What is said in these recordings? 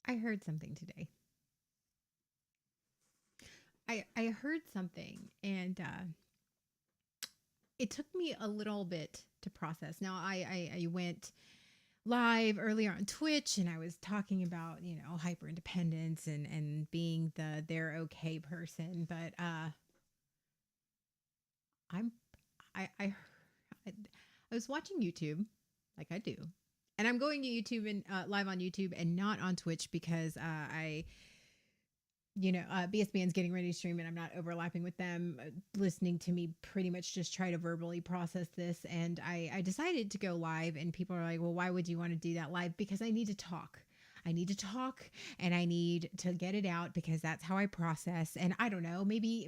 I heard something today. I heard something and it took me a little bit to process. Now I went live earlier on Twitch and I was talking about, hyper independence and being the they're okay person, but I'm I I was watching YouTube like I do. And I'm going to YouTube and live on YouTube and not on Twitch because BSBN's getting ready to stream and I'm not overlapping with them, listening to me pretty much just try to verbally process this. And I decided to go live, and people are like, well, why would you want to do that live? Because I need to talk. I need to talk and I need to get it out because that's how I process. And I don't know, maybe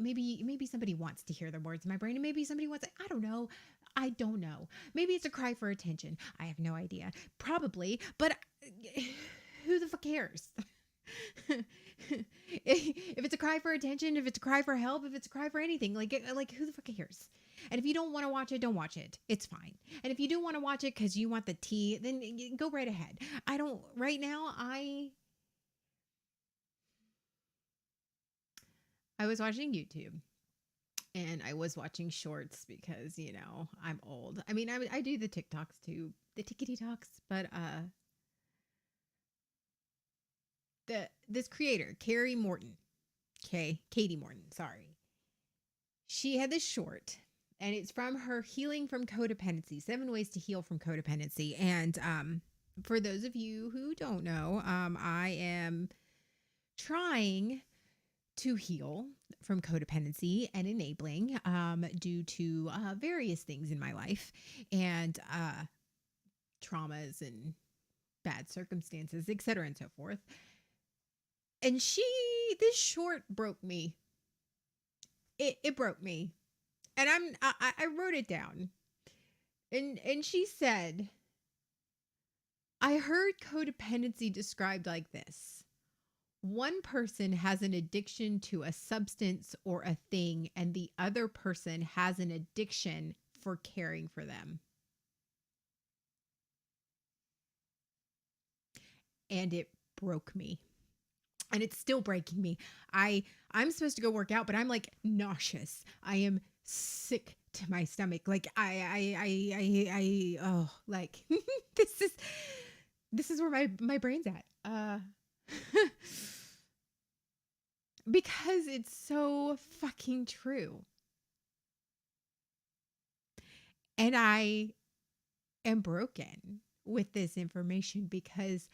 somebody wants to hear the words in my brain, and maybe somebody wants, I don't know. I don't know. Maybe it's a cry for attention. I have no idea. Probably, but who the fuck cares? If it's a cry for attention, if it's a cry for help, if it's a cry for anything, like who the fuck cares? And if you don't want to watch it, don't watch it. It's fine. And if you do want to watch it because you want the tea, then go right ahead. I don't. Right now, I was watching YouTube and I was watching shorts because I'm old. I mean, I do the TikToks too, the tickety talks, but this creator, Carrie Morton, Katie Morton, sorry. She had this short, and it's from her Healing from Codependency, 7 Ways to Heal from Codependency. And for those of you who don't know, I am trying to heal from codependency and enabling due to various things in my life and traumas and bad circumstances, etc. and so forth. And this short broke me. It broke me. And I wrote it down. And she said, I heard codependency described like this. One person has an addiction to a substance or a thing, and the other person has an addiction for caring for them. And it broke me. And it's still breaking me. I'm supposed to go work out, but I'm like nauseous. I am sick to my stomach. Like like this is where my brain's at. Because it's so fucking true. And I am broken with this information because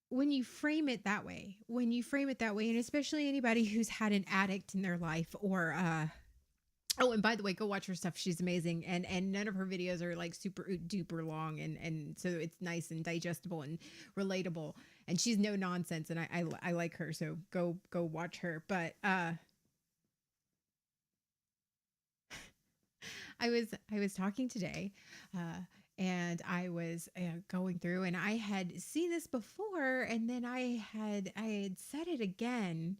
when you frame it that way, and especially anybody who's had an addict in their life or oh, and by the way, go watch her stuff. She's amazing. And none of her videos are like super duper long. And so it's nice and digestible and relatable. And she's no nonsense. And I like her. So go watch her. But I was talking today, and I was going through, and I had seen this before, and then I had said it again,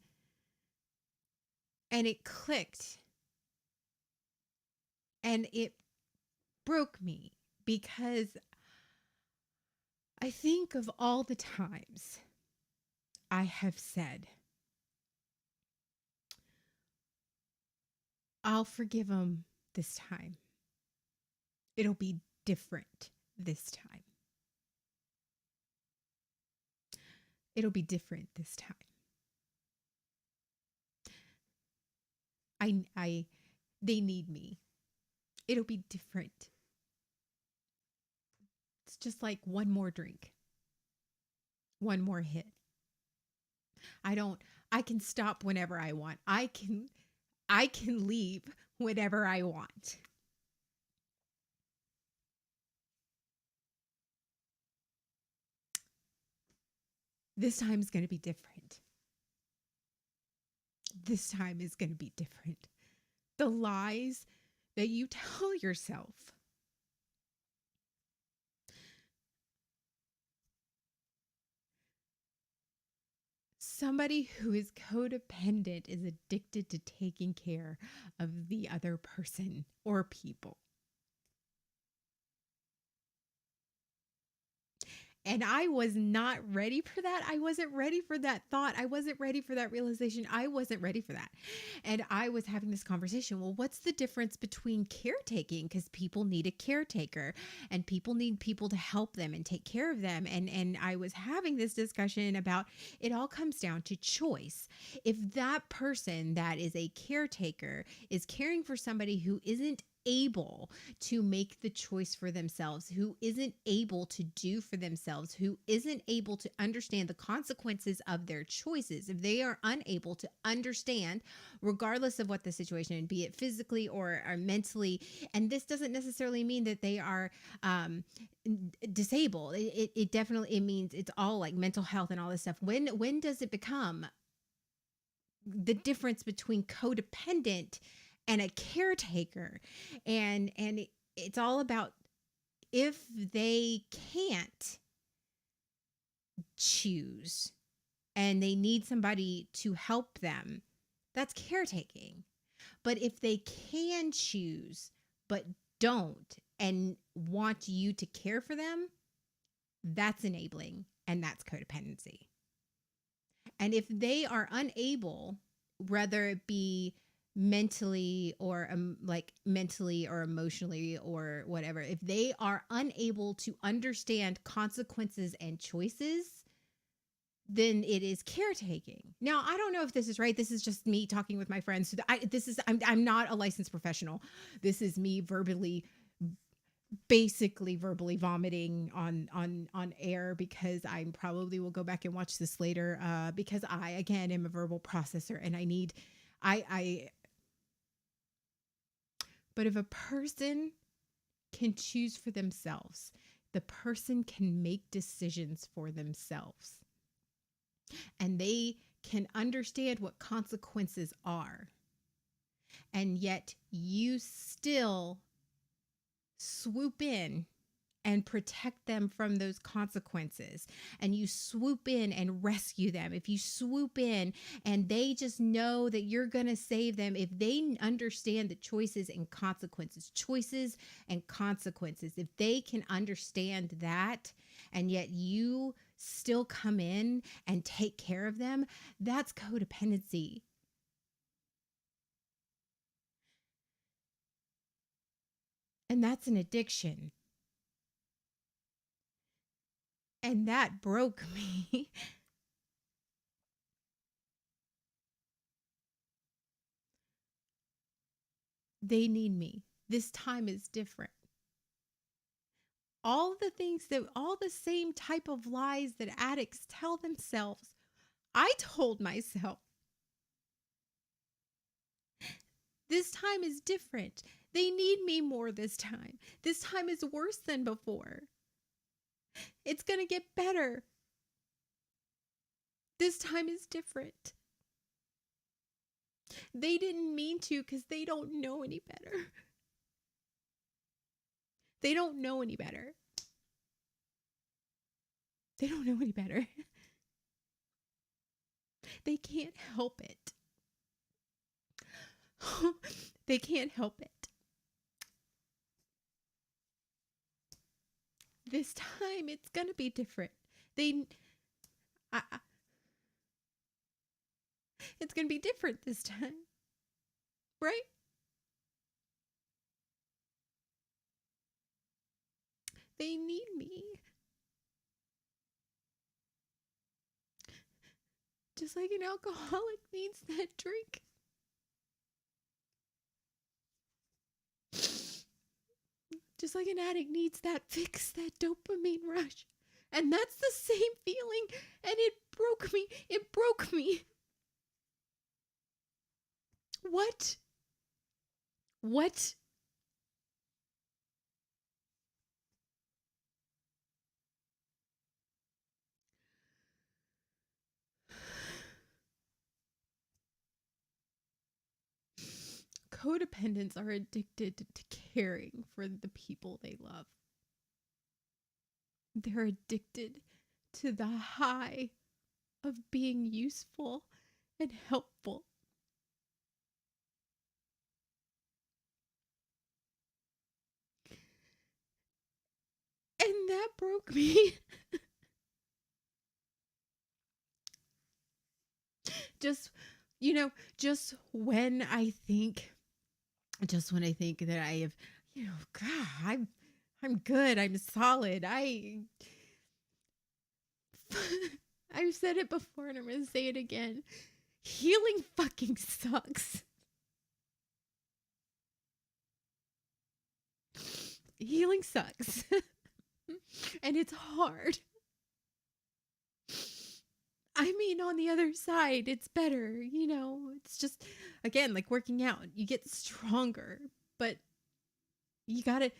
and it clicked, and it broke me because I think of all the times I have said, I'll forgive him this time. It'll be different this time. It'll be different this time. They need me. It'll be different. It's just like one more drink, one more hit. I can stop whenever I want. I can leave whenever I want. This time is going to be different. This time is going to be different. The lies that you tell yourself. Somebody who is codependent is addicted to taking care of the other person or people. And I was not ready for that. I wasn't ready for that thought. I wasn't ready for that realization. I wasn't ready for that. And I was having this conversation. Well, what's the difference between caretaking? Because people need a caretaker and people need people to help them and take care of them. And I was having this discussion about it all comes down to choice. If that person that is a caretaker is caring for somebody who isn't able to make the choice for themselves, who isn't able to do for themselves, who isn't able to understand the consequences of their choices, if they are unable to understand, regardless of what the situation, be it physically or mentally, and this doesn't necessarily mean that they are disabled. It definitely it means it's all like mental health and all this stuff. When does it become the difference between codependent and a caretaker? And it's all about if they can't choose and they need somebody to help them, that's caretaking. But if they can choose but don't and want you to care for them, that's enabling, and that's codependency. And if they are unable, whether it be mentally or mentally or emotionally or whatever, if they are unable to understand consequences and choices, then it is caretaking. Now, I don't know if this is right. This is just me talking with my friends. I'm not a licensed professional. This is me basically verbally vomiting on air, because I probably will go back and watch this later, because I again am a verbal processor, and I but if a person can choose for themselves, the person can make decisions for themselves, and they can understand what consequences are, and yet you still swoop in and protect them from those consequences, and you swoop in and rescue them, if you swoop in and they just know that you're going to save them, if they understand the choices and consequences, if they can understand that, and yet you still come in and take care of them, that's codependency. And that's an addiction. And that broke me. They need me. This time is different. All the same type of lies that addicts tell themselves, I told myself. This time is different. They need me more this time. This time is worse than before. It's going to get better. This time is different. They didn't mean to, because they don't know any better. They don't know any better. They don't know any better. They can't help it. They can't help it. This time it's going to be different. I, it's going to be different this time. Right? They need me. Just like an alcoholic needs that drink. Just like an addict needs that fix, that dopamine rush. And that's the same feeling. And it broke me. It broke me. What? What? Codependents are addicted to caring for the people they love. They're addicted to the high of being useful and helpful. And that broke me. just, you know, just when I think, just when I think that I have, God, I'm good. I'm solid. I've said it before and I'm going to say it again. Healing fucking sucks. Healing sucks. And it's hard. I mean, on the other side, it's better, it's just, again, like working out, you get stronger, but you gotta,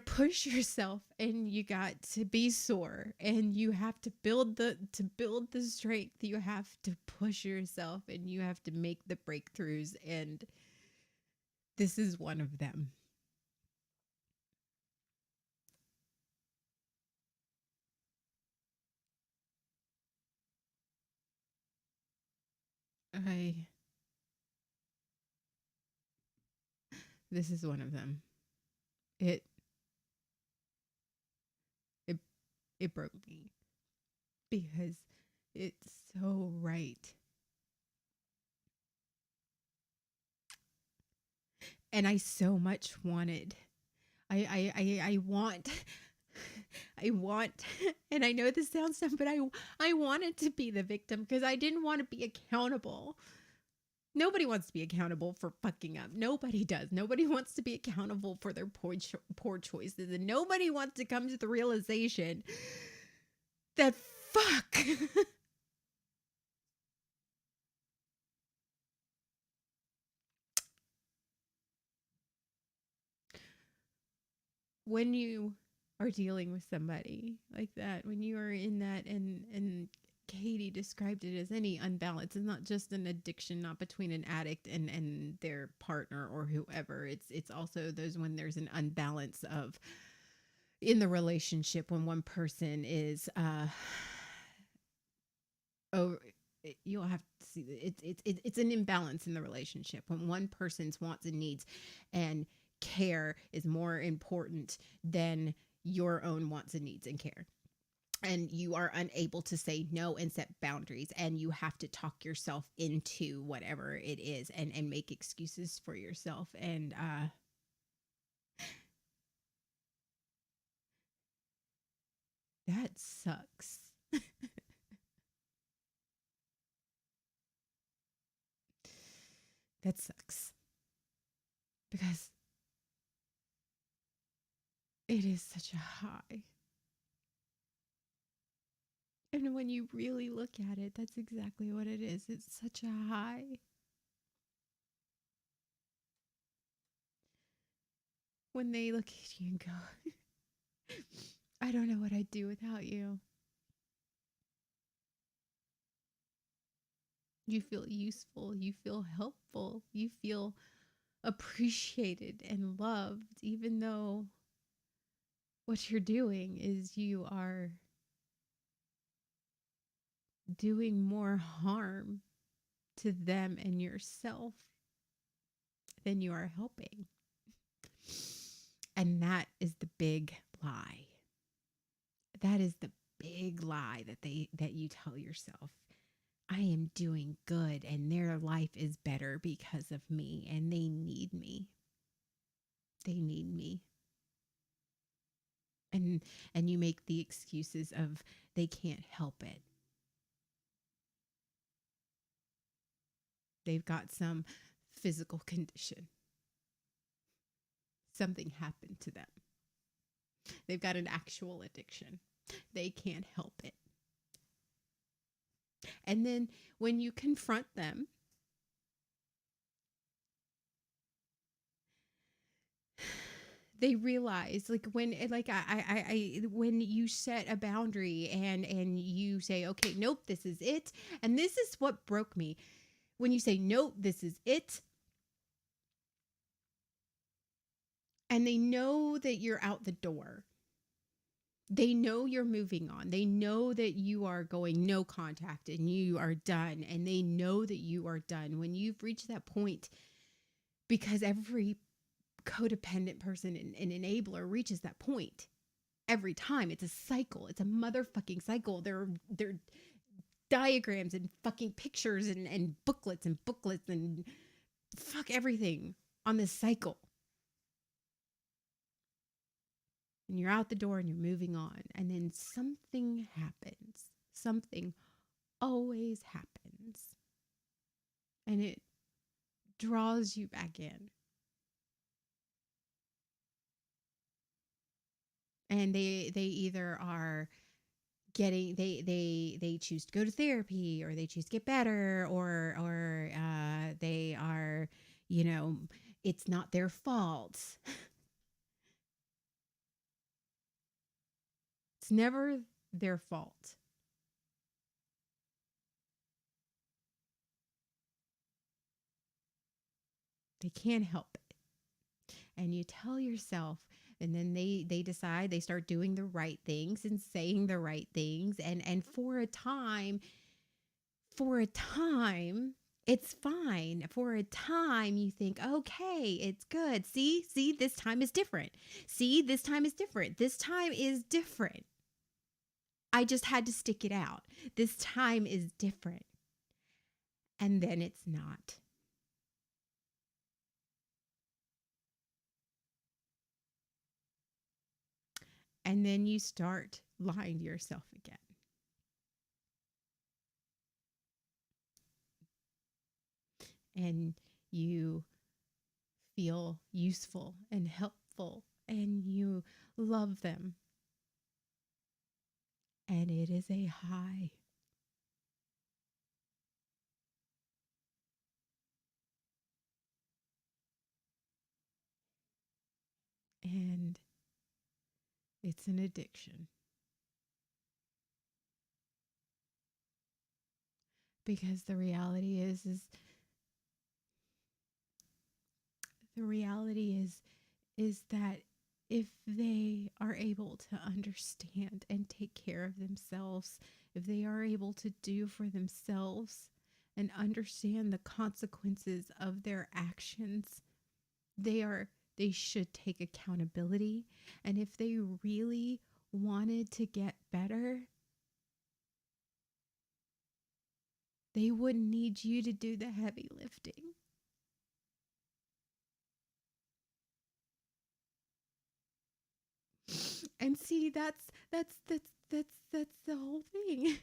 push yourself, and you got to be sore, and you have to build the strength. You have to push yourself, and you have to make the breakthroughs. And this is one of them. I This is one of them. It it it broke me because it's so right. And I so much wanted. I want I want, and I know this sounds dumb, but I wanted to be the victim because I didn't want to be accountable. Nobody wants to be accountable for fucking up. Nobody does. Nobody wants to be accountable for their poor choices, and nobody wants to come to the realization that fuck. When you are dealing with somebody like that, when you are in that, and Katie described it as any unbalance. It's not just an addiction, not between an addict and their partner or whoever. It's also those when there's an unbalance of in the relationship, when one person is oh, you'll have to see it's an imbalance in the relationship when one person's wants and needs and care is more important than your own wants and needs and care, and you are unable to say no and set boundaries, and you have to talk yourself into whatever it is, and make excuses for yourself. And that sucks. That sucks because it is such a high. And when you really look at it, that's exactly what it is. It's such a high. When they look at you and go, I don't know what I'd do without you. You feel useful. You feel helpful. You feel appreciated and loved, even though what you're doing is you are doing more harm to them and yourself than you are helping. And that is the big lie. That is the big lie that you tell yourself. I am doing good and their life is better because of me, and they need me. They need me. And you make the excuses of they can't help it. They've got some physical condition. Something happened to them. They've got an actual addiction. They can't help it. And then when you confront them, they realize, like, when, like, when you set a boundary and you say, okay, nope, this is it. And this is what broke me. When you say, nope, this is it. And they know that you're out the door. They know you're moving on. They know that you are going no contact and you are done. And they know that you are done when you've reached that point, because every codependent person and enabler reaches that point every time. It's a cycle. It's a motherfucking cycle. They're diagrams and fucking pictures and booklets and fuck everything on this cycle. And you're out the door and you're moving on. And then something happens. Something always happens. And it draws you back in. And they either are getting they choose to go to therapy, or they choose to get better, or they are, you know, it's not their fault. It's never their fault. They can't help it. And you tell yourself, and then they decide, they start doing the right things and saying the right things, and for a time it's fine. For a time you think, okay, it's good. See, this time is different. See, this time is different. This time is different. I just had to stick it out. This time is different. And then it's not. And then you start lying to yourself again. And you feel useful and helpful, and you love them. And it is a high. And it's an addiction. Because the reality is that if they are able to understand and take care of themselves, if they are able to do for themselves and understand the consequences of their actions, they should take accountability. And if they really wanted to get better, they wouldn't need you to do the heavy lifting. And see, that's the whole thing.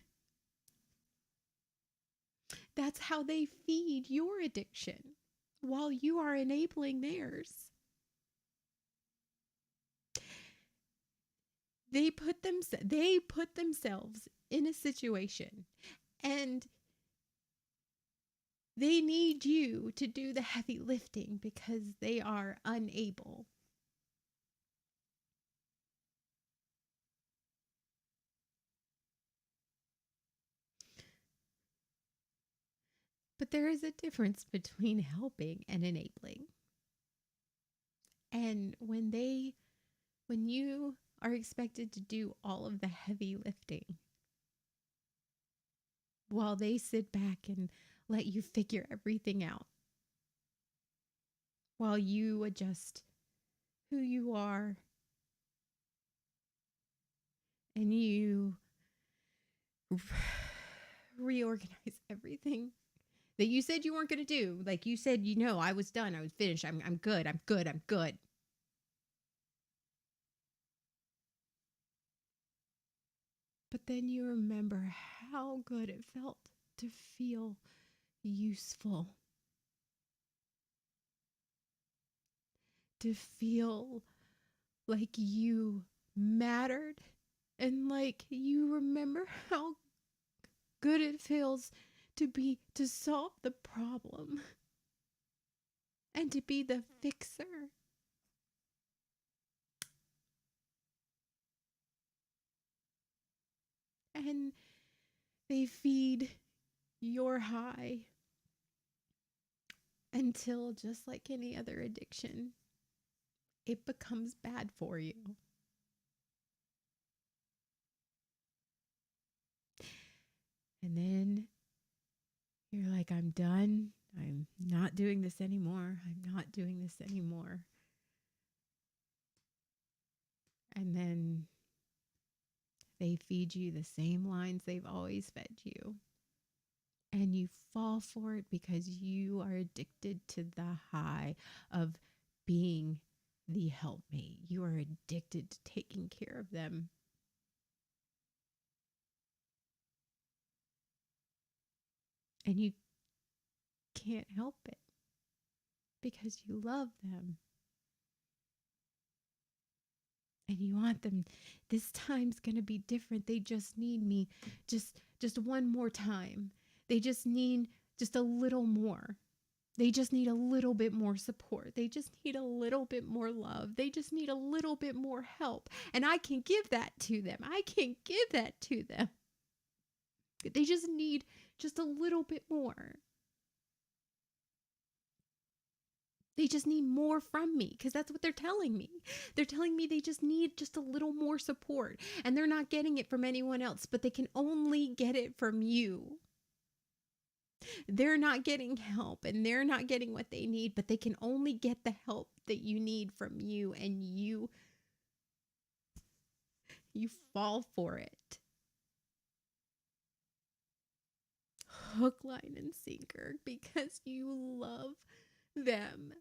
That's how they feed your addiction while you are enabling theirs. They put themselves in a situation, and they need you to do the heavy lifting because they are unable. But there is a difference between helping and enabling. And when you are expected to do all of the heavy lifting while they sit back and let you figure everything out, while you adjust who you are and you reorganize everything that you said you weren't going to do. Like you said, I was done. I was finished. I'm good. I'm good. I'm good. But then you remember how good it felt to feel useful, to feel like you mattered, and like you remember how good it feels to solve the problem and to be the fixer. And they feed your high until, just like any other addiction, it becomes bad for you. And then you're like, I'm done. I'm not doing this anymore. I'm not doing this anymore. And then they feed you the same lines they've always fed you. And you fall for it because you are addicted to the high of being the helpmate. You are addicted to taking care of them. And you can't help it because you love them. And you want them. This time's going to be different. They just need me just one more time. They just need just a little more. They just need a little bit more support. They just need a little bit more love. They just need a little bit more help. And I can give that to them. I can give that to them. They just need just a little bit more. They just need more from me because that's what they're telling me. They're telling me they just need just a little more support and they're not getting it from anyone else, but they can only get it from you. They're not getting help and they're not getting what they need, but they can only get the help that you need from you, and you fall for it. Hook, line, and sinker because you love them.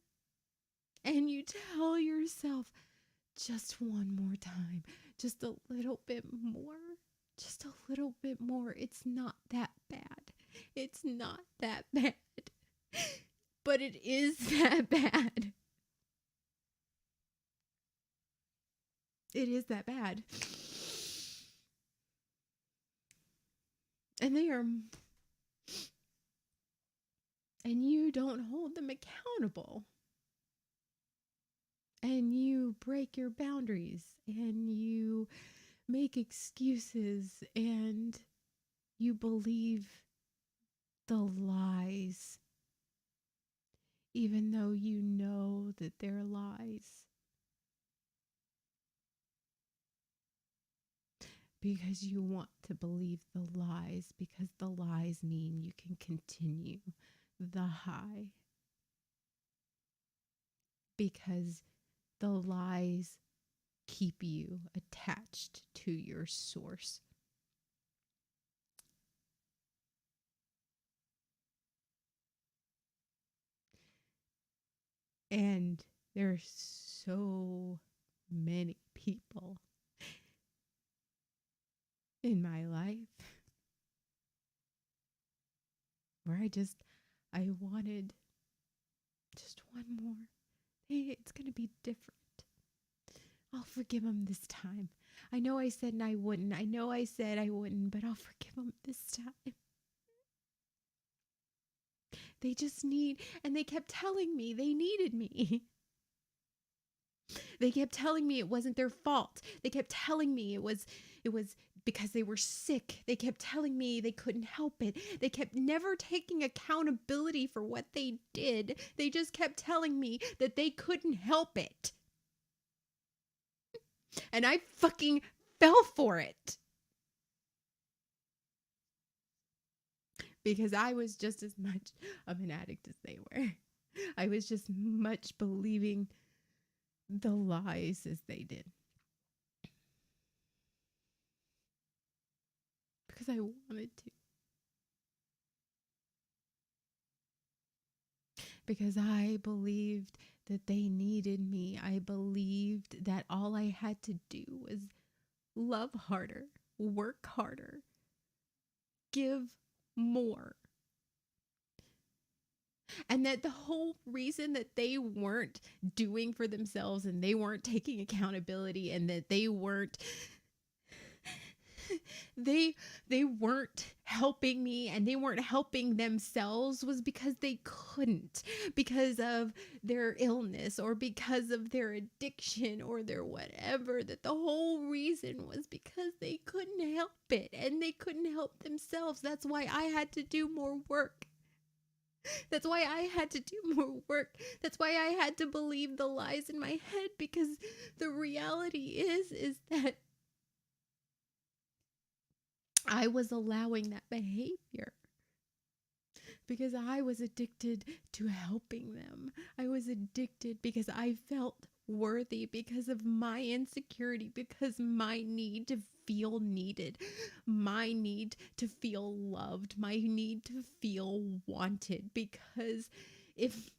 And you tell yourself, just one more time, just a little bit more, just a little bit more. It's not that bad. It's not that bad. But it is that bad. It is that bad. And they are, and you don't hold them accountable. And you break your boundaries and you make excuses and you believe the lies, even though you know that they're lies. Because you want to believe the lies, because the lies mean you can continue the high. Because the lies keep you attached to your source. And there's so many people in my life where I wanted just one more. Hey, it's going to be different. I'll forgive them this time. I know I said I wouldn't. I know I said I wouldn't, but I'll forgive them this time. They just need, and they kept telling me they needed me. They kept telling me it wasn't their fault. They kept telling me it was because they were sick. They kept telling me they couldn't help it. They kept never taking accountability for what they did. They just kept telling me that they couldn't help it. And I fucking fell for it. Because I was just as much of an addict as they were. I was just much believing the lies as they did. Because I wanted to. Because I believed that they needed me. I believed that all I had to do was love harder, work harder, give more. And that the whole reason that they weren't doing for themselves and they weren't taking accountability and that they weren't helping me and they weren't helping themselves was because they couldn't, because of their illness or because of their addiction or their whatever. That the whole reason was because they couldn't help it and they couldn't help themselves. That's why I had to do more work. That's why I had to do more work. That's why I had to believe the lies in my head, because the reality is that I was allowing that behavior because I was addicted to helping them. I was addicted because I felt worthy, because of my insecurity, because my need to feel needed, my need to feel loved, my need to feel wanted. Because if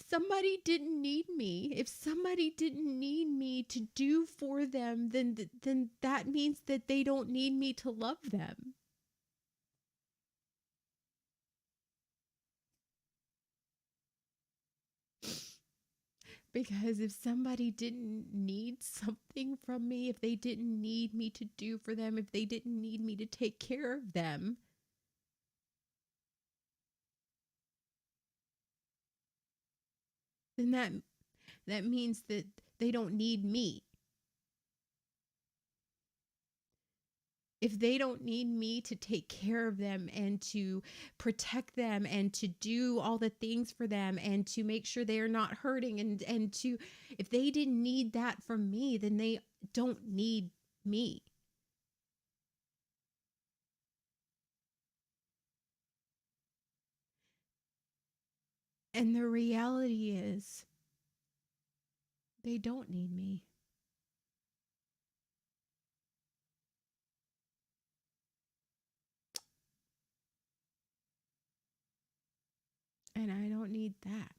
somebody didn't need me, if somebody didn't need me to do for them, then that means that they don't need me to love them. Because if somebody didn't need something from me, if they didn't need me to do for them, if they didn't need me to take care of them, then that means that they don't need me. If they don't need me to take care of them and to protect them and to do all the things for them and to make sure they are not hurting, and to, if they didn't need that from me, then they don't need me. And the reality is they don't need me. And I don't need that.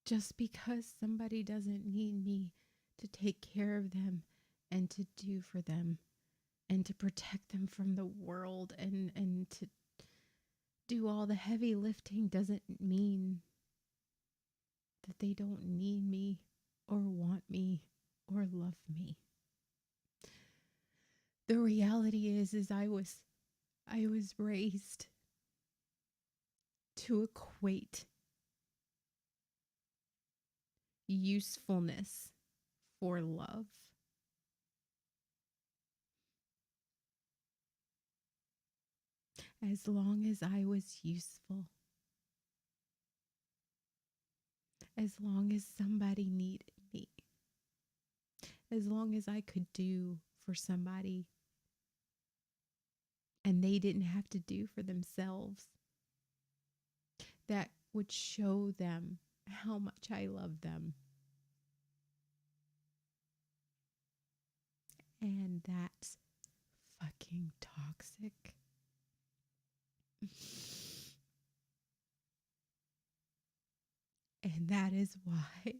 Just because somebody doesn't need me to take care of them and to do for them and to protect them from the world and to do all the heavy lifting doesn't mean that they don't need me or want me or love me. The reality is I was raised to equate usefulness for love. As long as I was useful, as long as somebody needed me, as long as I could do for somebody and they didn't have to do for themselves, that would show them how much I love them. And that's fucking toxic. And that is why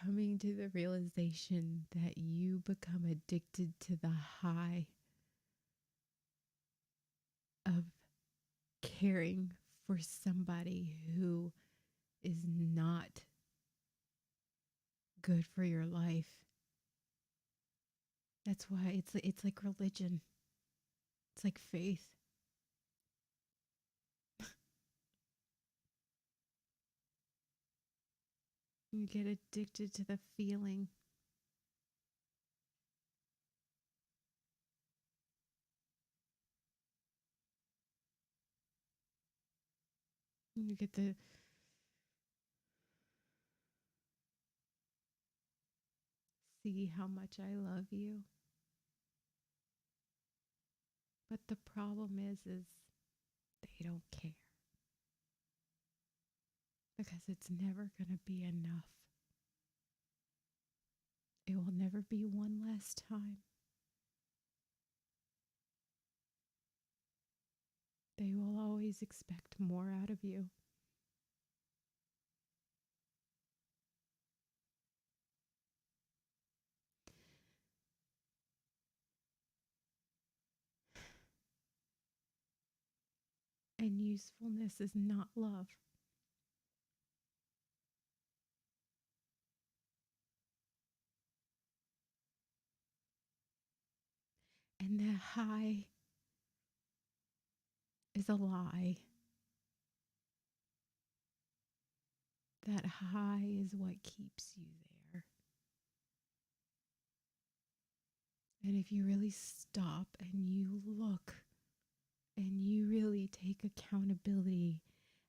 coming to the realization that you become addicted to the high of caring for somebody who is not good for your life. That's why it's like religion. It's like faith. You get addicted to the feeling. You get to see how much I love you. But the problem is they don't care. Because it's never going to be enough. It will never be one last time. They will always expect more out of you. And usefulness is not love. And that high is a lie. That high is what keeps you there. And if you really stop and you look and you really take accountability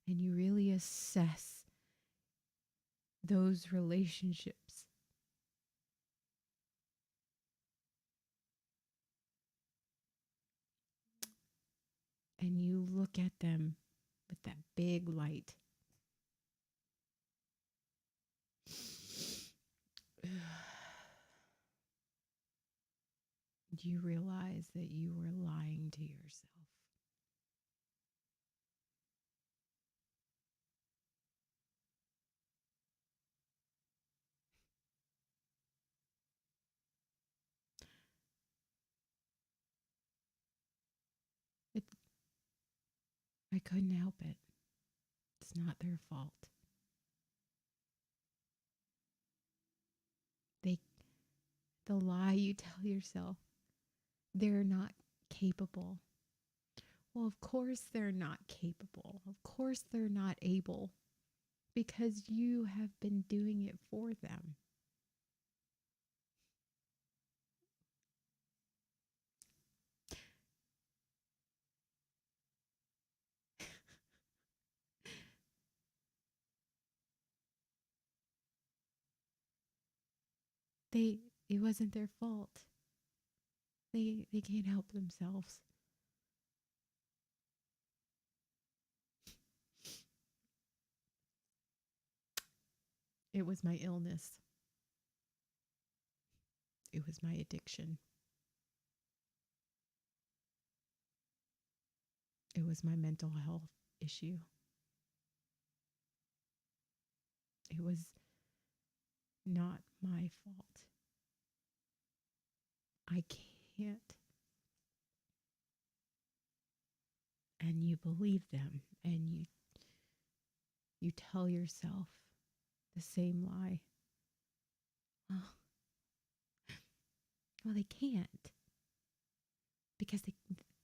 and you really assess those relationships, and you look at them with that big light, you realize that you were lying to yourself. It, I couldn't help it. It's not their fault. They, the lie you tell yourself, they're not capable. Well, of course they're not capable. Of course they're not able because you have been doing it for them. They it wasn't their fault. They can't help themselves. It was my illness. It was my addiction. It was my mental health issue. It was not my fault. I can't. And you believe them and you tell yourself the same lie. Oh, well, they can't because they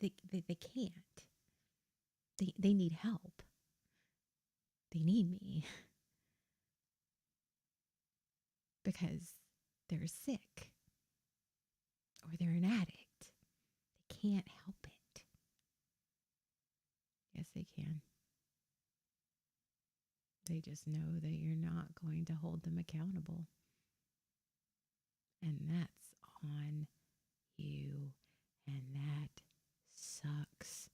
can't. They need help. They need me because they're sick or they're an addict. They can't help it. Yes, they can. They just know that you're not going to hold them accountable. And that's on you. And that sucks.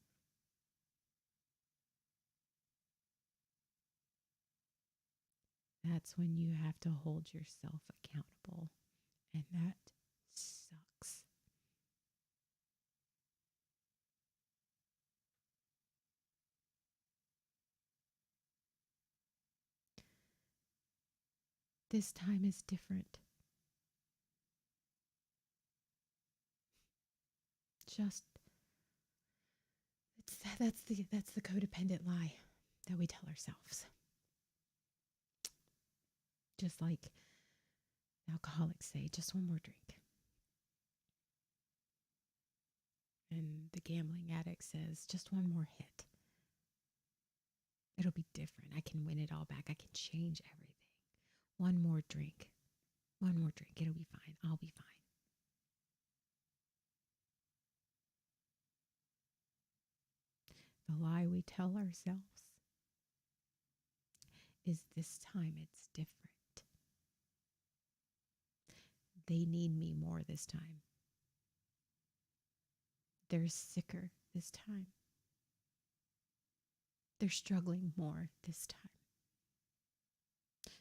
That's when you have to hold yourself accountable. And that sucks. This time is different. Just that's the codependent lie that we tell ourselves. Just like alcoholics say, just one more drink. And the gambling addict says, just one more hit. It'll be different. I can win it all back. I can change everything. One more drink. One more drink. It'll be fine. I'll be fine. The lie we tell ourselves is this time it's different. They need me more this time. They're sicker this time. They're struggling more this time.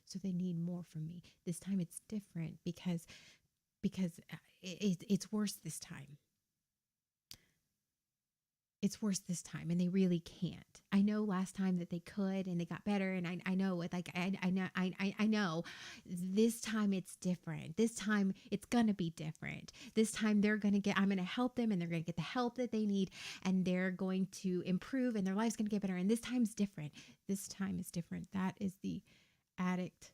So they need more from me. This time it's different because it's worse this time. It's worse this time, and they really can't. I know last time that they could, and they got better, and I know it. Like I know. This time it's different. This time it's gonna be different. This time I'm gonna help them, and they're gonna get the help that they need, and they're going to improve, and their life's gonna get better. And this time's different. This time is different. That is the addict,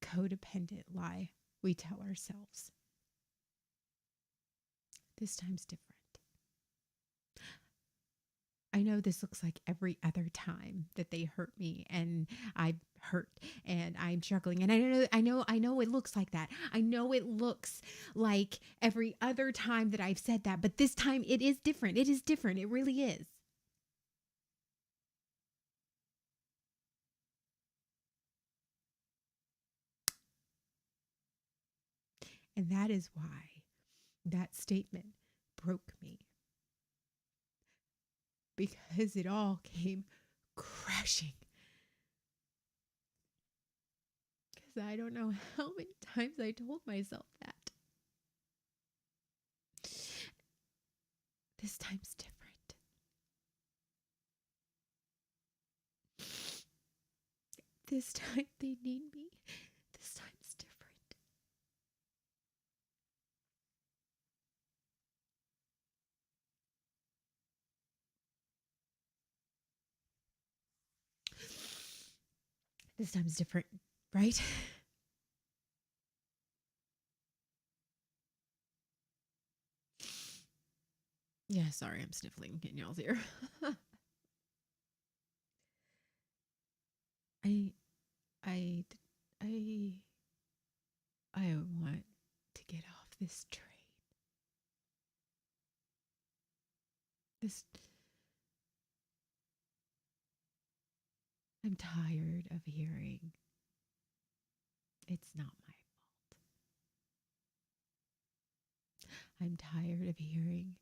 codependent lie we tell ourselves. This time's different. I know this looks like every other time that they hurt me and I'm hurt and I'm struggling. And I know it looks like that. I know it looks like every other time that I've said that, but this time it is different. It is different. It really is. And that is why that statement broke me, because it all came crashing. Because I don't know how many times I told myself that. This time's different. This time they need me. This time's different. This time's different, right? Yeah, sorry, I'm sniffling in y'all's ear. I, I, I, I want to get off this train. This, I'm tired of hearing it's not my fault. I'm tired of hearing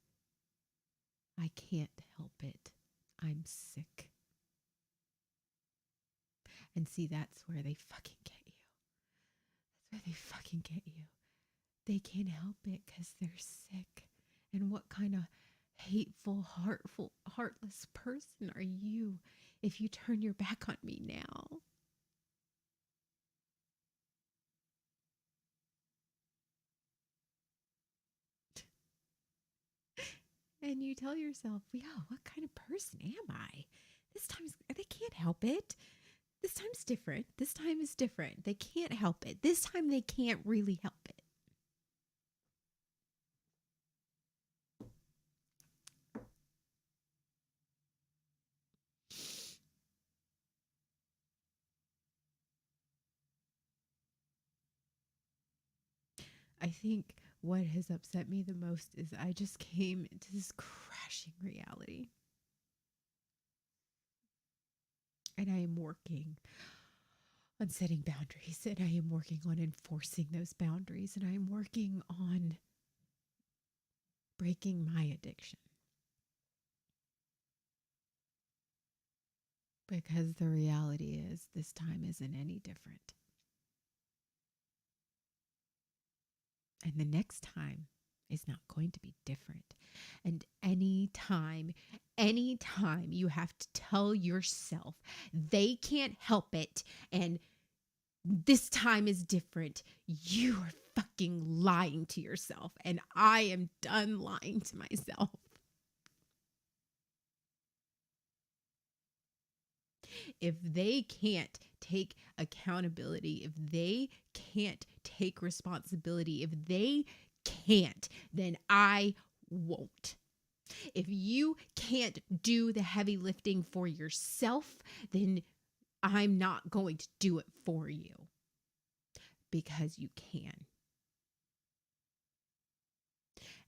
I can't help it. I'm sick. And see, that's where they fucking get you. That's where they fucking get you. They can't help it because they're sick. And what kind of hateful, heartless person are you if you turn your back on me now? And you tell yourself, yo, what kind of person am I? This time's, they can't help it. This time's different. This time is different. They can't help it. This time they can't really help it. I think what has upset me the most is I just came into this crashing reality. And I am working on setting boundaries, and I am working on enforcing those boundaries, and I am working on breaking my addiction. Because the reality is, this time isn't any different. And the next time is not going to be different. And anytime you have to tell yourself they can't help it and this time is different, you are fucking lying to yourself. And I am done lying to myself. If they can't take accountability, if they can't take responsibility, if they can't, then I won't. If you can't do the heavy lifting for yourself, then I'm not going to do it for you, because you can.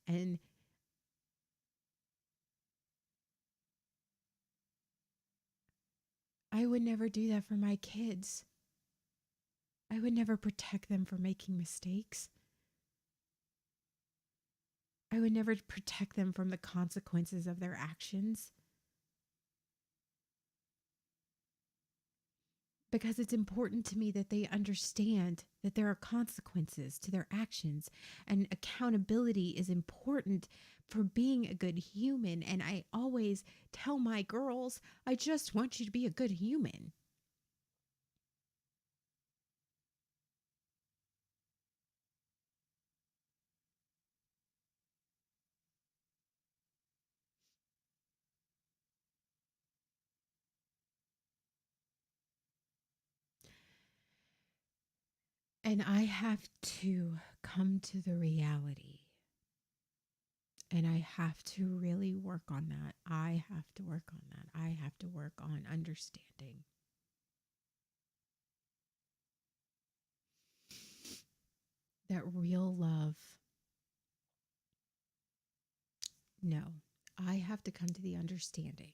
And I would never do that for my kids. I would never protect them from making mistakes. I would never protect them from the consequences of their actions. Because it's important to me that they understand that there are consequences to their actions, and accountability is important for being a good human. And I always tell my girls, I just want you to be a good human. And I have to come to the reality. And I have to really work on that. I have to work on that. I have to work on understanding that real love. No, I have to come to the understanding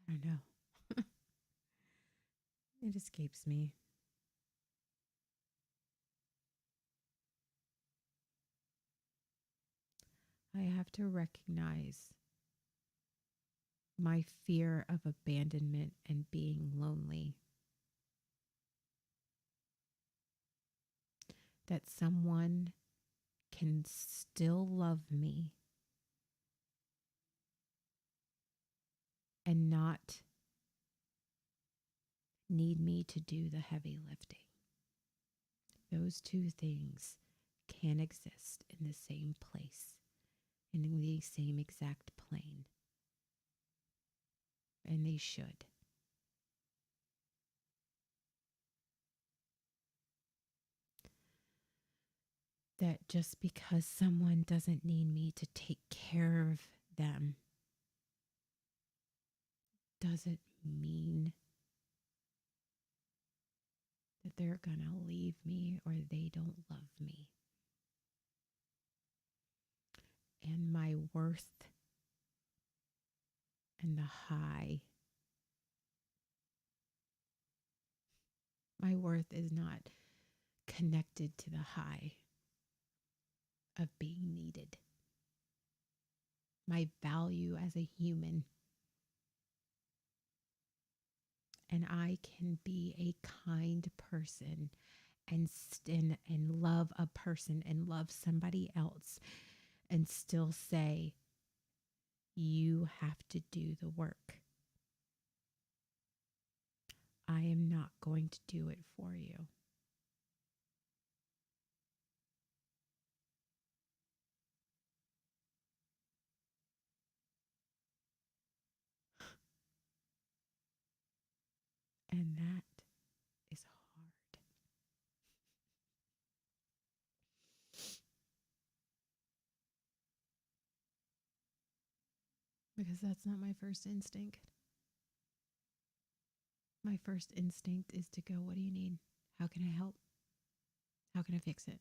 I don't know. It escapes me. I have to recognize my fear of abandonment and being lonely. That someone can still love me and not need me to do the heavy lifting. Those two things can exist in the same place, in the same exact plane. And they should. That just because someone doesn't need me to take care of them doesn't mean that they're going to leave me or they don't love me. And my worth and the high, my worth is not connected to the high of being needed. My value as a human, and I can be a kind person and love a person and love somebody else and still say, you have to do the work. I am not going to do it for you. And that is hard. Because that's not my first instinct. My first instinct is to go, what do you need? How can I help? How can I fix it?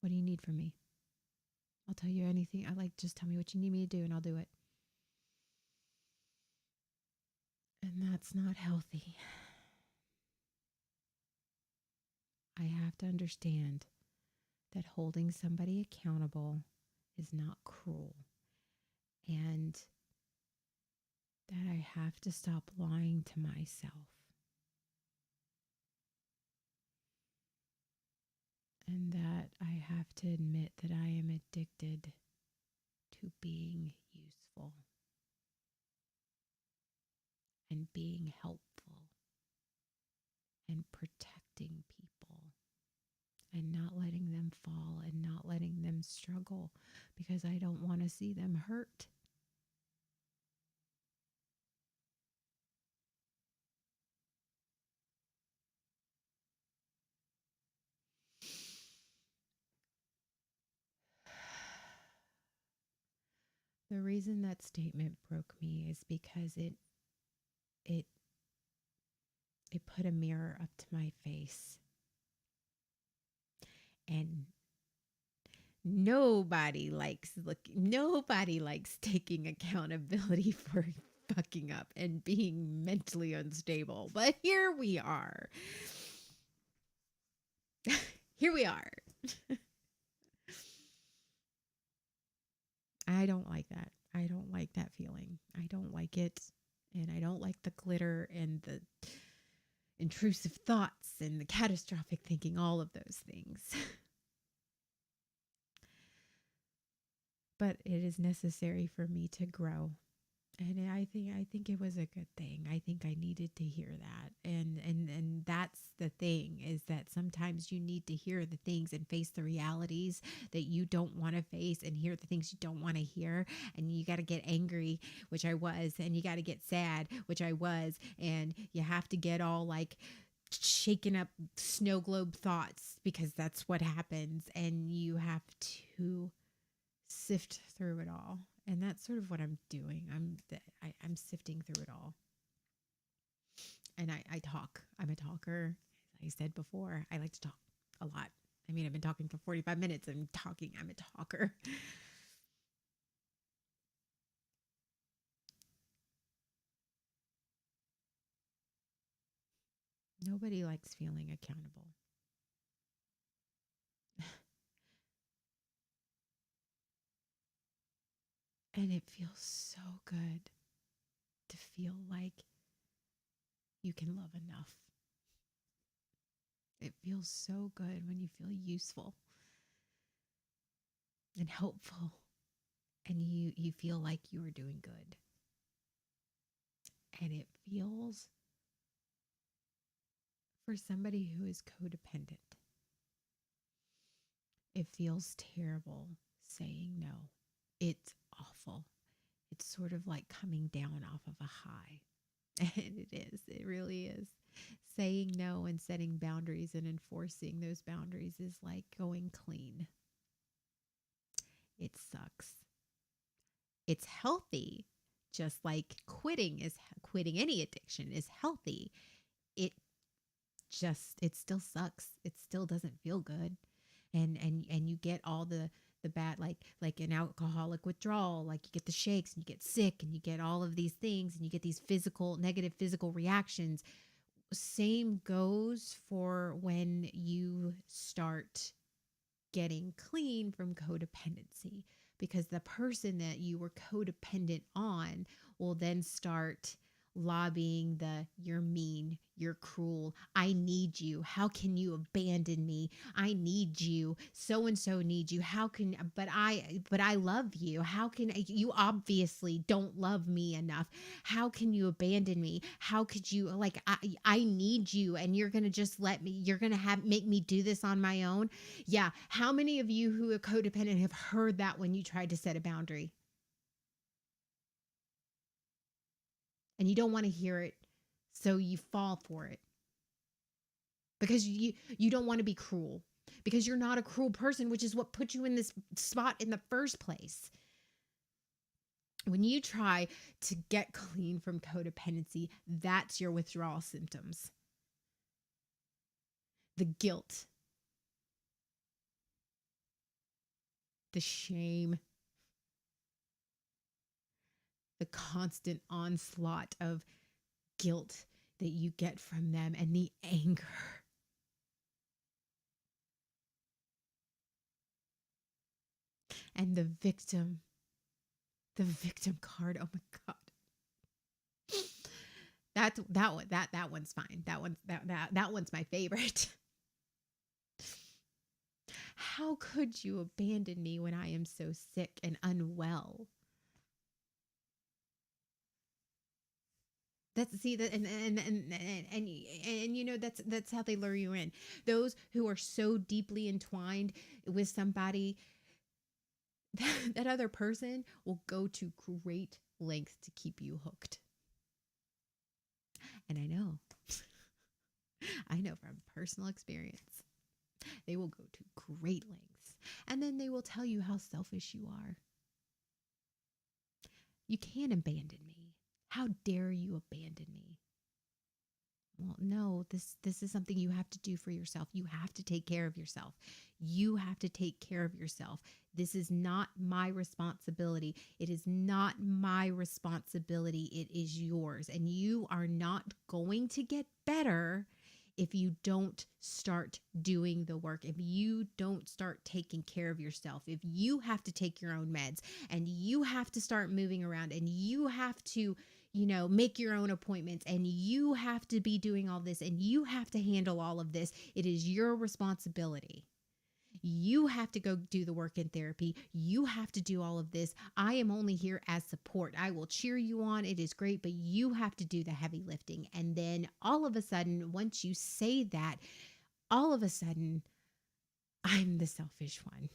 What do you need from me? I'll tell you anything. Just tell me what you need me to do and I'll do it. And that's not healthy. I have to understand that holding somebody accountable is not cruel. And that I have to stop lying to myself. And that I have to admit that I am addicted to being useful and being helpful and protecting people and not letting them fall and not letting them struggle because I don't want to see them hurt. The reason that statement broke me is because it it put a mirror up to my face. And nobody likes taking accountability for fucking up and being mentally unstable. But here we are. Here we are. I don't like that. I don't like that feeling. I don't like it. And I don't like the glitter and the intrusive thoughts and the catastrophic thinking, all of those things. But it is necessary for me to grow. And I think it was a good thing. I think I needed to hear that. And that's the thing, is that sometimes you need to hear the things and face the realities that you don't want to face and hear the things you don't want to hear. And you got to get angry, which I was, and you got to get sad, which I was, and you have to get all like shaken up snow globe thoughts because that's what happens, and you have to sift through it all. And that's sort of what I'm doing. I'm sifting through it all. And I talk. I'm a talker. As I said before, I like to talk a lot. I mean, I've been talking for 45 minutes. I'm talking. I'm a talker. Nobody likes feeling accountable. And it feels so good to feel like you can love enough. It feels so good when you feel useful and helpful and you feel like you are doing good. And it feels, for somebody who is codependent, it feels terrible saying no. It's awful. It's sort of like coming down off of a high. And it is. It really is. Saying no and setting boundaries and enforcing those boundaries is like going clean. It sucks. It's healthy. Just like quitting any addiction is healthy. It it still sucks. It still doesn't feel good. And you get all the bad, like an alcoholic withdrawal, like you get the shakes and you get sick and you get all of these things and you get these negative physical reactions. Same goes for when you start getting clean from codependency, because the person that you were codependent on will then start lobbying the "you're mean, you're cruel, I need you, how can you abandon me, I need you, so and so needs you, how can but I love you, how can you obviously don't love me enough, how can you abandon me, how could you, like, I need you and you're going to just let me, you're going to have make me do this on my own." Yeah. How many of you who are codependent have heard that when you tried to set a boundary and you don't want to hear it? So you fall for it because you don't want to be cruel, because you're not a cruel person, which is what put you in this spot in the first place. When you try to get clean from codependency, that's your withdrawal symptoms. The guilt, the shame, the constant onslaught of guilt that you get from them, and the anger. And the victim card. Oh my God. That one's fine. That one's my favorite. How could you abandon me when I am so sick and unwell? That's see that and you know that's how they lure you in. Those who are so deeply entwined with somebody, that other person will go to great lengths to keep you hooked. And I know from personal experience, they will go to great lengths. And then they will tell you how selfish you are. You can't abandon me. How dare you abandon me? Well, no, this is something you have to do for yourself. You have to take care of yourself. You have to take care of yourself. This is not my responsibility. It is not my responsibility. It is yours. And you are not going to get better if you don't start doing the work, if you don't start taking care of yourself, if you have to take your own meds and you have to start moving around and you have to, make your own appointments and you have to be doing all this and you have to handle all of this. It is your responsibility. You have to go do the work in therapy. You have to do all of this. I am only here as support. I will cheer you on. It is great, but you have to do the heavy lifting. And then all of a sudden, once you say that, all of a sudden, I'm the selfish one.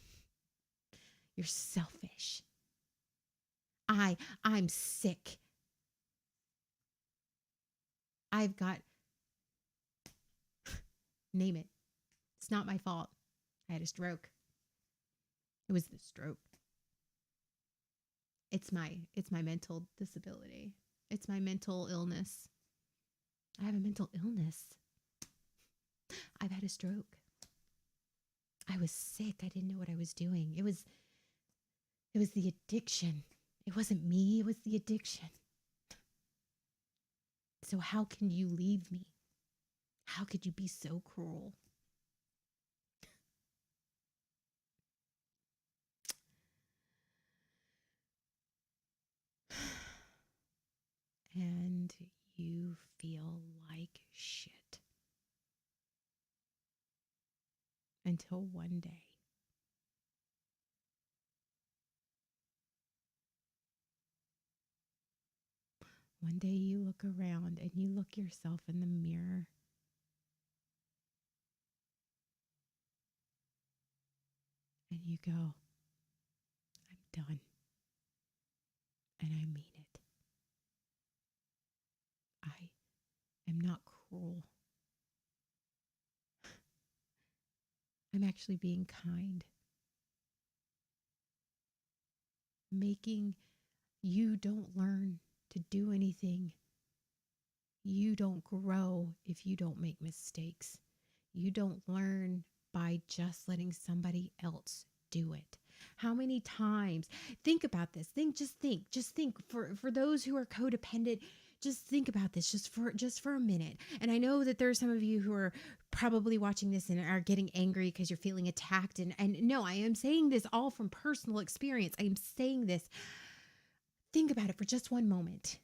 You're selfish. I'm sick. I've got, name it. It's not my fault. I had a stroke. It was the stroke. It's my mental disability. It's my mental illness. I have a mental illness. I've had a stroke. I was sick. I didn't know what I was doing. It was the addiction. It wasn't me, it was the addiction. So how can you leave me? How could you be so cruel? And you feel like shit until one day you look around and you look yourself in the mirror and you go, I'm done. And I mean it. I am not cruel. I'm actually being kind. Making you don't learn to do anything. You don't grow if you don't make mistakes. You don't learn by just letting somebody else do it. How many times? Think about this. Just think for those who are codependent, just think about this just for a minute. And I know that there are some of you who are probably watching this and are getting angry because you're feeling attacked. And no, I am saying this all from personal experience. I am saying this. Think about it for just one moment.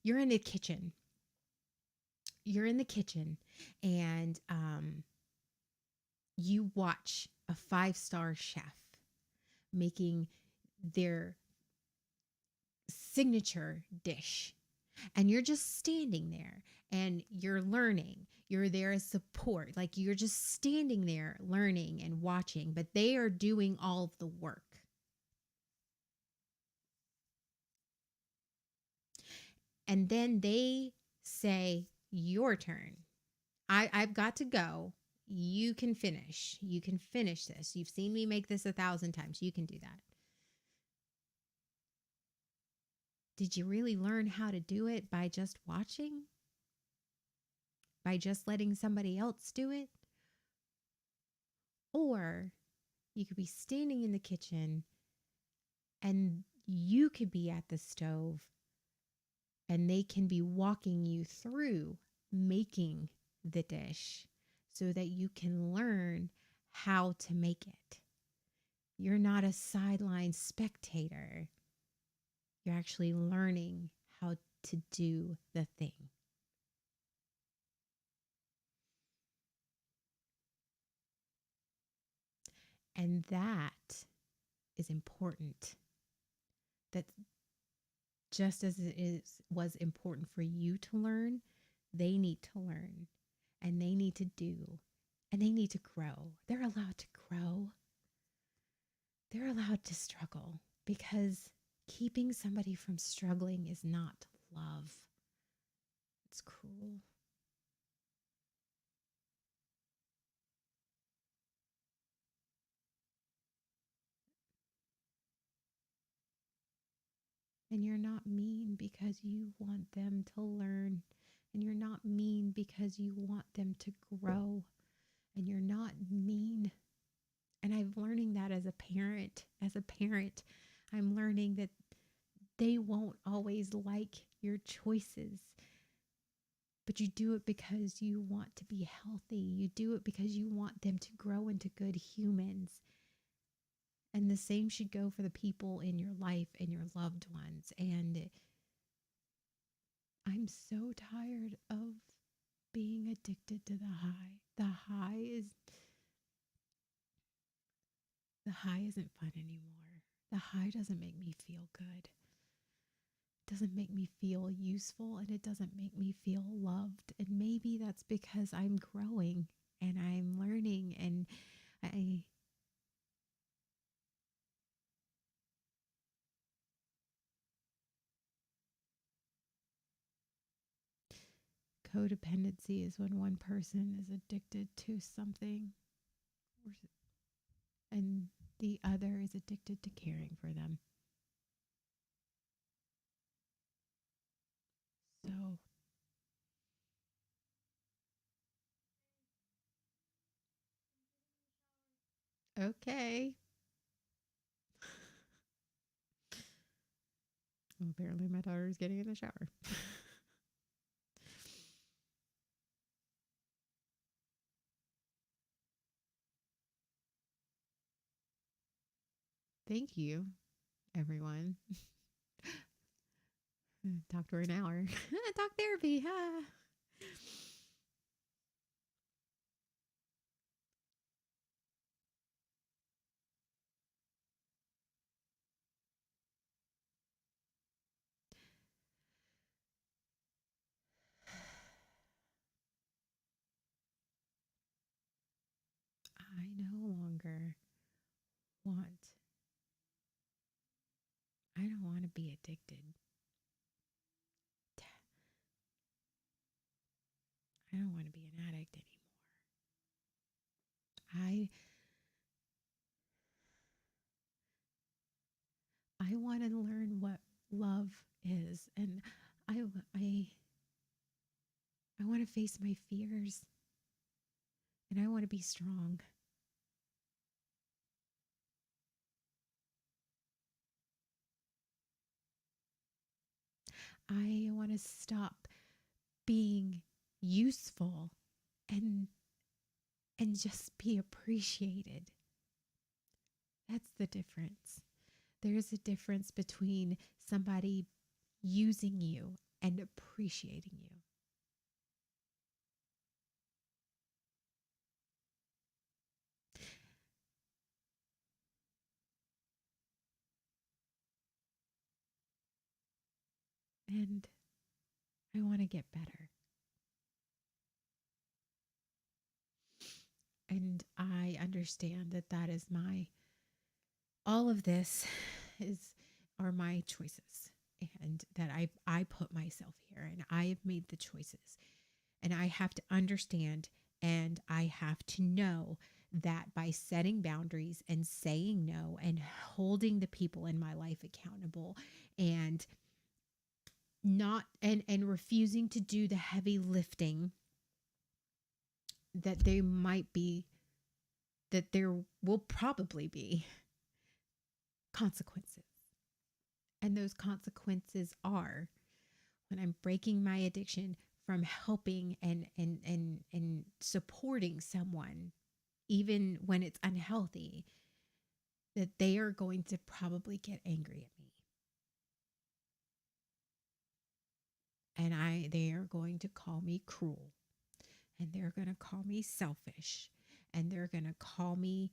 You're in the kitchen. You're in the kitchen and you watch a 5-star chef making their signature dish. And you're just standing there and you're learning. You're there as support. Like you're just standing there learning and watching, but they are doing all of the work. And then they say, your turn. I've got to go. You can finish. You can finish this. You've seen me make this 1,000 times. You can do that. Did you really learn how to do it by just watching? By just letting somebody else do it? Or you could be standing in the kitchen and you could be at the stove and they can be walking you through making the dish so that you can learn how to make it. You're not a sideline spectator. You're actually learning how to do the thing. And that is important. That just as was important for you to learn, they need to learn and they need to do and they need to grow. They're allowed to grow. They're allowed to struggle because keeping somebody from struggling is not love. It's cruel. And you're not mean because you want them to learn. And you're not mean because you want them to grow. And you're not mean. And I'm learning that as a parent. As a parent, I'm learning that they won't always like your choices. But you do it because you want to be healthy. You do it because you want them to grow into good humans. And the same should go for the people in your life and your loved ones. And I'm so tired of being addicted to the high. The high isn't fun anymore. The high doesn't make me feel good. It doesn't make me feel useful and it doesn't make me feel loved. And maybe that's because I'm growing and I'm learning and I codependency is when one person is addicted to something and the other is addicted to caring for them. So, okay. Well, apparently my daughter is getting in the shower. Thank you, everyone. Talk for an hour. Talk therapy. Ha. I no longer want, I don't want to be addicted. I don't want to be an addict anymore. I want to learn what love is, and I I I want to face my fears, and I want to be strong. I want to stop being useful and just be appreciated. That's the difference. There's a difference between somebody using you and appreciating you. And I want to get better. And I understand that that is my, all of this is, are my choices. And that I put myself here and I have made the choices. And I have to understand and I have to know that by setting boundaries and saying no and holding the people in my life accountable and not and refusing to do the heavy lifting, that they might be, that there will probably be consequences. And those consequences are when I'm breaking my addiction from helping and supporting someone, even when it's unhealthy, that they are going to probably get angry at me. And they are going to call me cruel. And they're going to call me selfish. And they're going to call me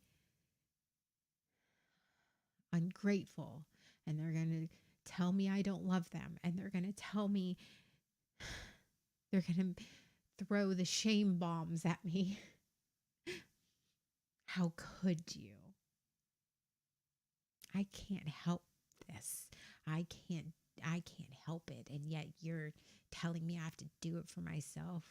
ungrateful. And they're going to tell me I don't love them. And they're going to tell me, they're going to throw the shame bombs at me. How could you? I can't help this. I can't I can't help it. And yet you're telling me I have to do it for myself.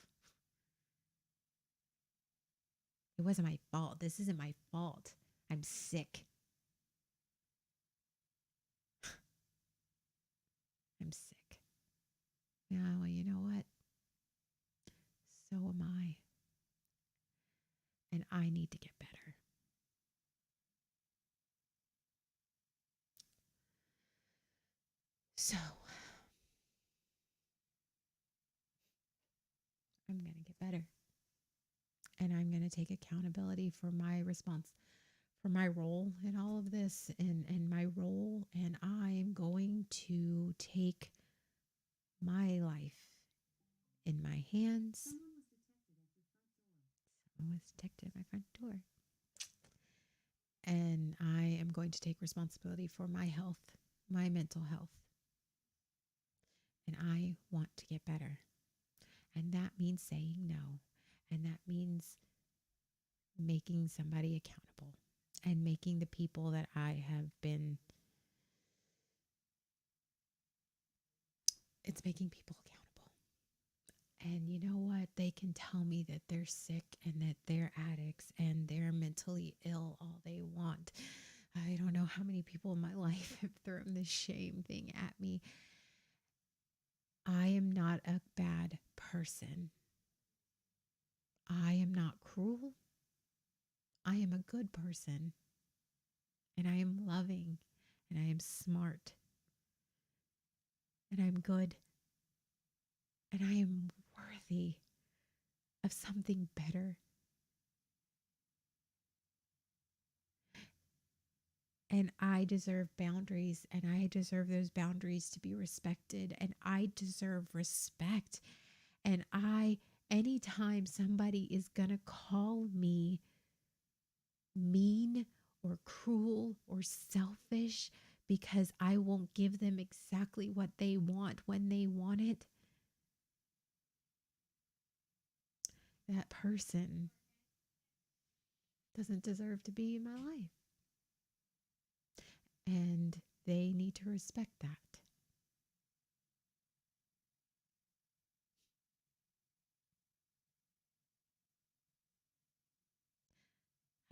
It wasn't my fault. This isn't my fault. I'm sick. I'm sick. Yeah, well, you know what? So am I. And I need to get better. So I'm going to get better. And I'm going to take accountability for my response, for my role in all of this and my role. And I'm going to take my life in my hands. Someone was detected at my front door. And I am going to take responsibility for my health, my mental health. And I want to get better. And that means saying no. And that means making somebody accountable and making the people that I have been, it's making people accountable. And you know what? They can tell me that they're sick and that they're addicts and they're mentally ill all they want. I don't know how many people in my life have thrown this shame thing at me. I am not a bad person. I am not cruel. I am a good person. And I am loving. And I am smart. And I'm good. And I am worthy of something better. And I deserve boundaries, and I deserve those boundaries to be respected, and I deserve respect. And anytime somebody is going to call me mean or cruel or selfish because I won't give them exactly what they want when they want it, that person doesn't deserve to be in my life. And they need to respect that.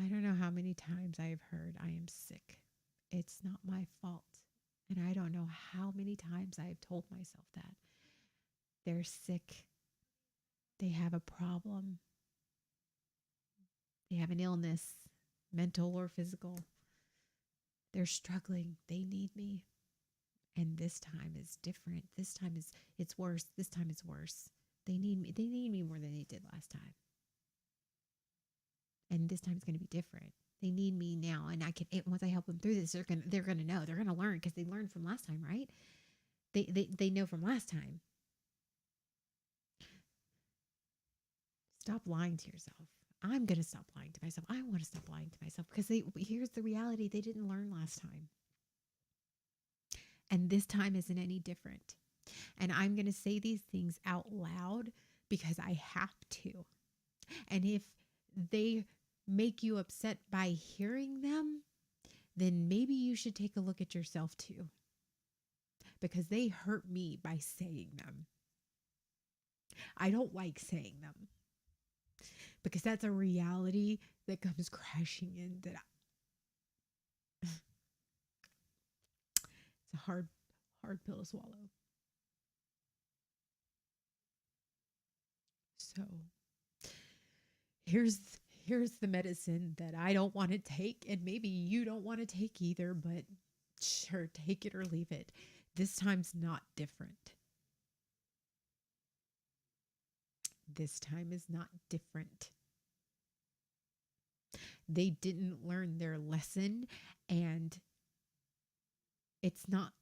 I don't know how many times I have heard I am sick. It's not my fault. And I don't know how many times I have told myself that. They're sick. They have a problem. They have an illness, mental or physical. They're struggling. They need me. And this time is different. This time it's worse. This time it's worse. They need me. They need me more than they did last time. And this time it's going to be different. They need me now, and once I help them through this, they're gonna know. They're gonna learn because they learned from last time, right? They know from last time. Stop lying to yourself. I'm gonna stop lying to myself. I want to stop lying to myself because here's the reality: they didn't learn last time, and this time isn't any different. And I'm gonna say these things out loud because I have to. And if they make you upset by hearing them, then maybe you should take a look at yourself too, because they hurt me by saying them. I don't like saying them because that's a reality that comes crashing in that it's a hard pill to swallow. So here's the medicine that I don't want to take, and maybe you don't want to take either, but sure, take it or leave it. This time's not different. This time is not different. They didn't learn their lesson, and it's not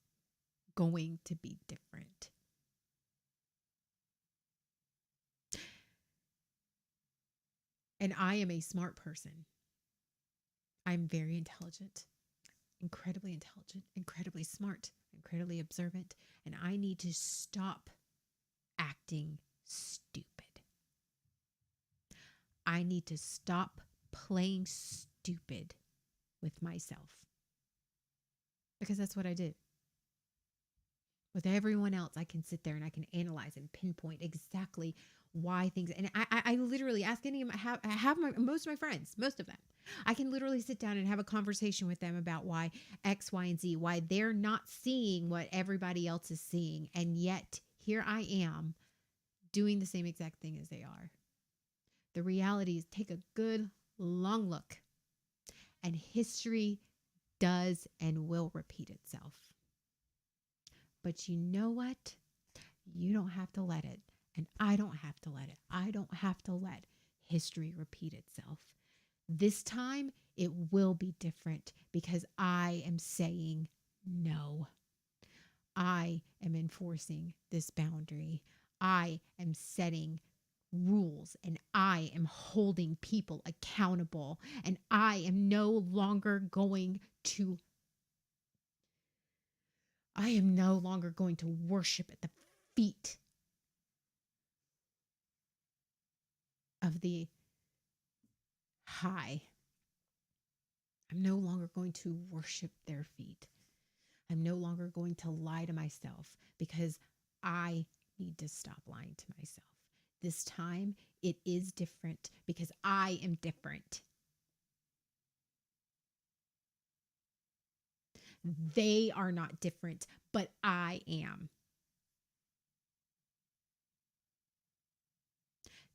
going to be different. And I am a smart person. I'm very intelligent, incredibly smart, incredibly observant, and I need to stop acting stupid. I need to stop playing stupid with myself, because that's what I did. With everyone else, I can sit there and I can analyze and pinpoint exactly why things. And I literally ask any of most of my friends, most of them. I can literally sit down and have a conversation with them about why X, Y, and Z, why they're not seeing what everybody else is seeing, and yet here I am doing the same exact thing as they are. The reality is, take a good long look, and history does and will repeat itself. But you know what? You don't have to let it. And I don't have to let it. I don't have to let history repeat itself. This time, it will be different because I am saying no. I am enforcing this boundary. I am setting rules, and I am holding people accountable, and I am no longer going to worship at the feet of the high. I'm no longer going to worship their feet. I'm no longer going to lie to myself because I need to stop lying to myself. This time it is different because I am different. They are not different, but I am.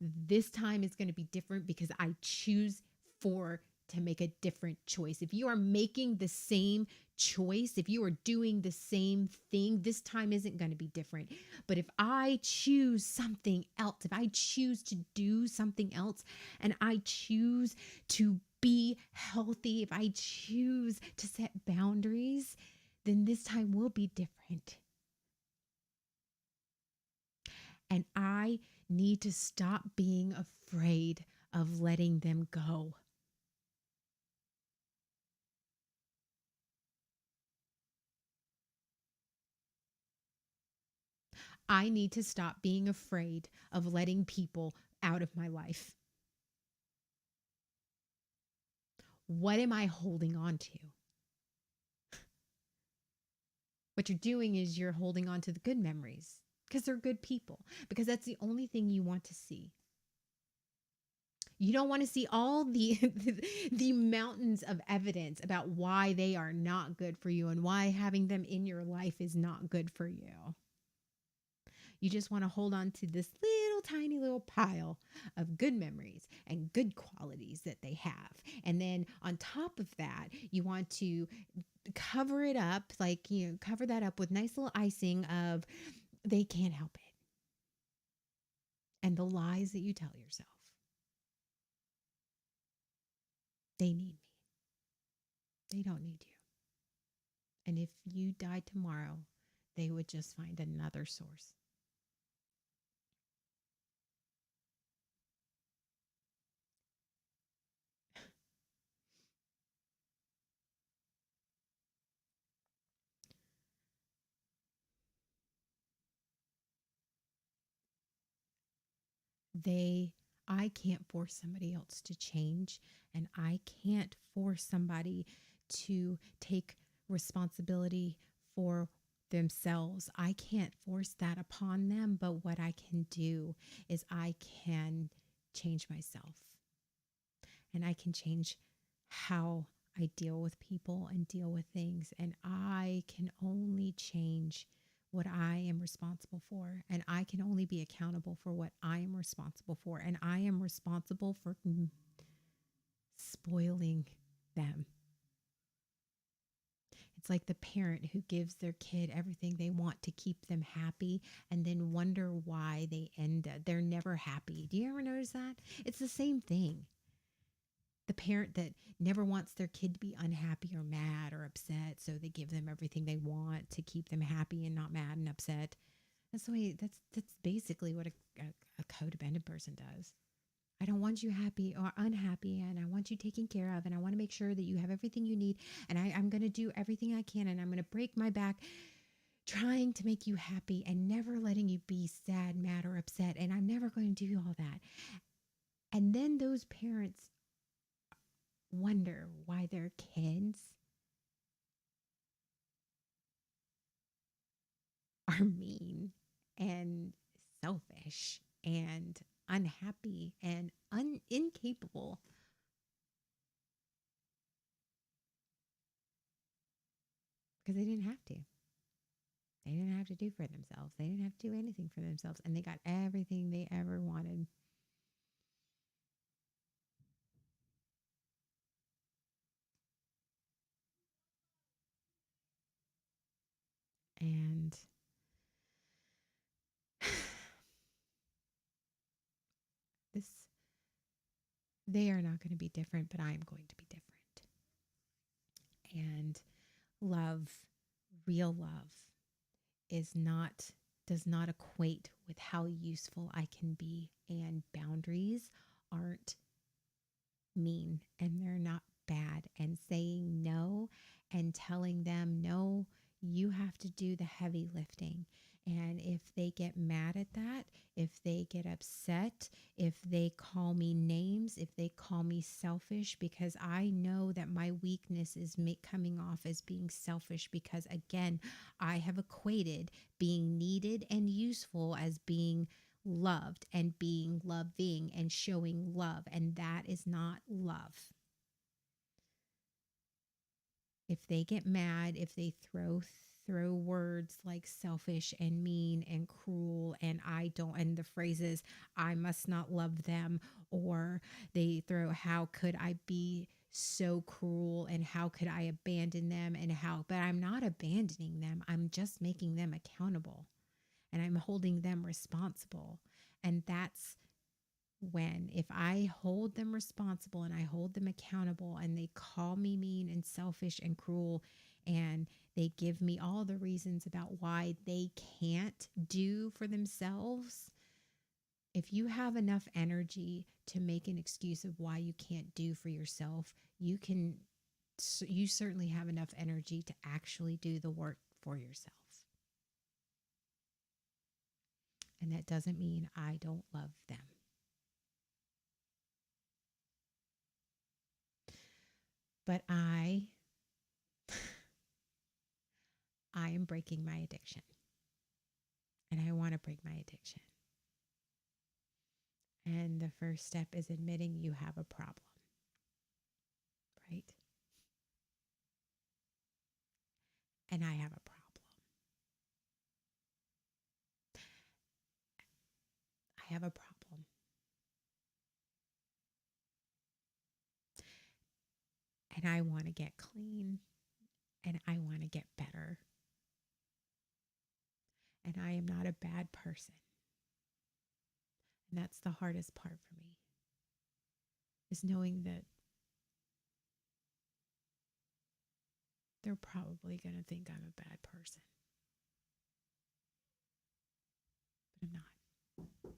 This time is going to be different because I choose to make a different choice. If you are making the same choice, if you are doing the same thing, this time isn't going to be different. But if I choose something else, if I choose to do something else, and I choose to be healthy, if I choose to set boundaries, then this time will be different. And I need to stop being afraid of letting them go. I need to stop being afraid of letting people out of my life. What am I holding on to? What you're doing is you're holding on to the good memories because they're good people, because that's the only thing you want to see. You don't want to see all the mountains of evidence about why they are not good for you and why having them in your life is not good for you. You just want to hold on to this little tiny little pile of good memories and good qualities that they have. And then on top of that, you want to cover it up, like, cover that up with nice little icing of they can't help it. And the lies that you tell yourself. They need me. They don't need you. And if you died tomorrow, they would just find another source. They I can't force somebody else to change, and I can't force somebody to take responsibility for themselves. I can't force that upon them, but what I can do is I can change myself, and I can change how I deal with people and deal with things. And I can only change what I am responsible for. And I can only be accountable for what I am responsible for. And I am responsible for spoiling them. It's like the parent who gives their kid everything they want to keep them happy and then wonder why they're never happy. Do you ever notice that? It's the same thing. The parent that never wants their kid to be unhappy or mad or upset, so they give them everything they want to keep them happy and not mad and upset. That's basically what a codependent person does. I don't want you happy or unhappy, and I want you taken care of, and I want to make sure that you have everything you need, and I'm going to do everything I can, and I'm going to break my back trying to make you happy and never letting you be sad, mad, or upset, and I'm never going to do all that. And then those parents wonder why their kids are mean and selfish and unhappy and incapable, because they didn't have to. They didn't have to do for themselves. They didn't have to do anything for themselves. And they got everything they ever wanted. And this, they are not going to be different, but I am going to be different. And love, real love, is not does not equate with how useful I can be, and boundaries aren't mean and they're not bad, and saying no and telling them no, you have to do the heavy lifting. And if they get mad at that, if they get upset, if they call me names, if they call me selfish, because I know that my weakness is coming off as being selfish, because again, I have equated being needed and useful as being loved and being loving and showing love, and that is not love. If they get mad, if they throw words like selfish and mean and cruel, and and the phrases I must not love them, or they throw how could I be so cruel, and how could I abandon them, but I'm not abandoning them. I'm just making them accountable, and I'm holding them responsible. And that's when if I hold them responsible and I hold them accountable and they call me mean and selfish and cruel and they give me all the reasons about why they can't do for themselves, if you have enough energy to make an excuse of why you can't do for yourself, you certainly have enough energy to actually do the work for yourself. And that doesn't mean I don't love them. But I am breaking my addiction. And I want to break my addiction. And the first step is admitting you have a problem. Right? And I have a problem. I have a problem. And I want to get clean. And I want to get better. And I am not a bad person. And that's the hardest part for me, is knowing that they're probably going to think I'm a bad person. But I'm not.